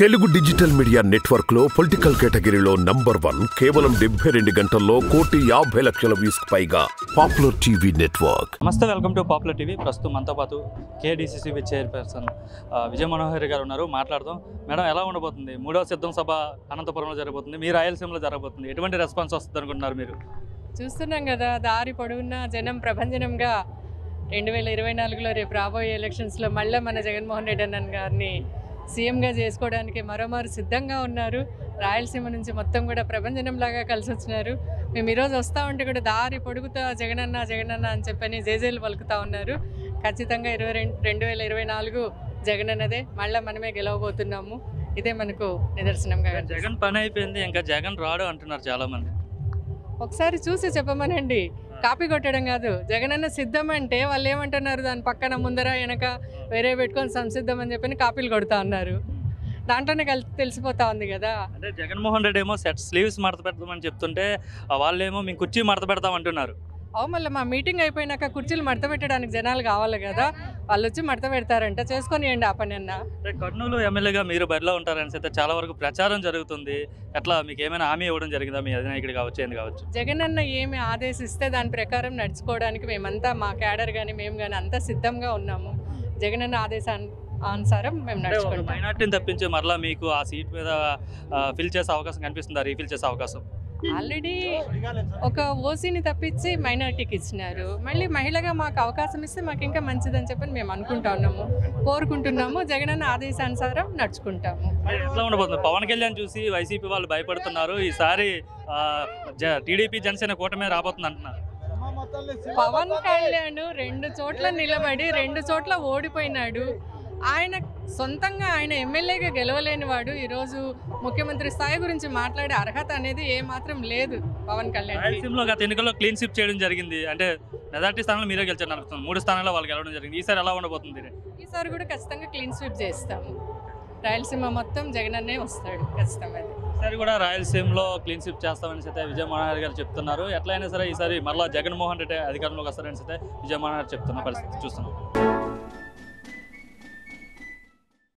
Telugu digital media network లో political కేటగిరీలో number 1 కేవలం 72 గంటల్లో 1,50,00,000 వ్యూస్ పైగా పాపులర్ టీవీ నెట్వర్క్. నమస్తే, వెల్కమ్ టు పాపులర్ టీవీ. ప్రస్తుతం మనతో పాటు కేడీసీసీ చైర్పర్సన్ విజయ మనోహర్ గారు ఉన్నారు. మాట్లాడదాం. మేడం, ఎలా ఉండబోతుంది? 3వ సిద్ధం సభ అనంతపురంలో జరగబోతుంది, మీ రాయలసీమలో జరగబోతుంది. ఎటువంటి రెస్పాన్స్ వస్తుంది అనుకుంటున్నారు మీరు? చూస్తున్నాం కదా, దారి పొడవున్న జనం ప్రభంజనంగా 2024లో రేపు రాబోయే ఎలక్షన్స్లో మళ్ళీ మన జగన్మోహన్ రెడ్డి అన్న గారిని సీఎంగా చేసుకోవడానికి మరోమారు సిద్ధంగా ఉన్నారు. రాయలసీమ నుంచి మొత్తం కూడా ప్రభంజనంలాగా కలిసి వచ్చినారు. మేము ఈరోజు వస్తూ ఉంటే కూడా దారి పొడుగుతా జగనన్న జగనన్న అని చెప్పని జేజేలు పలుకుతూ ఉన్నారు. ఖచ్చితంగా 2024 జగనన్నదే, మళ్ళీ మనమే గెలవబోతున్నాము. ఇదే మనకు నిదర్శనంగా. జగన్ పని అయిపోయింది, ఇంకా జగన్ రాడు అంటున్నారు చాలామంది. ఒకసారి చూసి చెప్పమనండి, కాపీ కొట్టడం కాదు. జగనన్న సిద్ధం అంటే వాళ్ళు ఏమంటున్నారు, దాని పక్కన ముందర వెనక వేరే పెట్టుకొని సంసిద్ధం అని చెప్పని కాపీలు కొడుతూ ఉన్నారు. దాంట్లోనే తెలిసిపోతా ఉంది కదా. అంటే జగన్మోహన్ రెడ్డి ఏమో సెట్ స్లీవ్స్ మడత పెడతామని చెప్తుంటే వాళ్ళేమో మేము కుర్చీ మడత పెడతాం అంటున్నారు. మళ్ళీ మా మీటింగ్ అయిపోయినాక కుర్చీలు మడత పెట్టడానికి జనాలు కావాలి కదా, వాళ్ళు వచ్చి మడత పెడతారంట. చేసుకొని ఆ పని అన్న. అంటే కర్నూలు ఎమ్మెల్యేగా మీరు బరిలో ఉంటారని అయితే చాలా వరకు ప్రచారం జరుగుతుంది. ఎట్లా, మీకు ఏమైనా హామీ ఇవ్వడం జరిగిందా మీ అధినాయకుడు కావచ్చు, ఏంది కావచ్చు? జగనన్న ఏమి ఆదేశిస్తే దాని ప్రకారం నడుచుకోవడానికి మేమంతా, మా క్యాడర్ కానీ మేము కానీ అంతా సిద్ధంగా ఉన్నాము. జగనన్న ఆదేశానుసారం మేము నడుచుకుంటాం. మైనార్టీని తప్పించి మరలా మీకు ఆ సీట్ మీద ఫిల్ చేసే అవకాశం కనిపిస్తుందా, రీఫిల్ చేసే అవకాశం? ఆల్రెడీ ఒక ఓసీని తప్పించి మైనార్టీకి ఇచ్చినారు. మళ్ళీ మహిళగా మాకు అవకాశం ఇస్తే మాకు ఇంకా మంచిదని చెప్పని మేము అనుకుంటా ఉన్నాము, కోరుకుంటున్నాము. జగనన్న ఆదేశానుసారం నడుచుకుంటాము. ఎట్లా ఉండబోతుంది? పవన్ కళ్యాణ్ చూసి వైసీపీ వాళ్ళు భయపడుతున్నారు. ఈసారి టీడీపీ జనసేన కూటమి రాబోతుంది అంటున్నారు. పవన్ కళ్యాణ్ 2 చోట్ల నిలబడి 2 చోట్ల ఓడిపోయినాడు. ఆయన సొంతంగా ఆయన ఎమ్మెల్యేగా గెలవలేని వాడు ఈరోజు ముఖ్యమంత్రి స్థాయి గురించి మాట్లాడే అర్హత అనేది ఏమాత్రం లేదు పవన్ కళ్యాణ్. రాయలసీమలో గత ఎన్నికల్లో క్లీన్ స్వీప్ చేయడం జరిగింది. అంటే మెజార్టీ స్థానంలో మీరే గెలిచారు నడుపుతుంది, 3 స్థానాల్లో వాళ్ళు గెలవడం జరిగింది. ఈసారి ఎలా ఉండబోతుంది? ఈసారి కూడా ఖచ్చితంగా క్లీన్ స్వీప్ చేస్తాము. రాయలసీమ మొత్తం జగనన్నే వస్తాడు ఖచ్చితంగా. ఈసారి కూడా రాయలసీమలో క్లీన్ స్వీప్ చేస్తామని అయితే విజయ మనోహర్ గారు చెప్తున్నారు. ఎట్లయినా సరే ఈసారి మరలా జగన్మోహన్ రెడ్డి అధికారంలోకి వస్తారని అయితే విజయ మనోహర్ చెప్తున్న పరిస్థితి చూస్తున్నాం.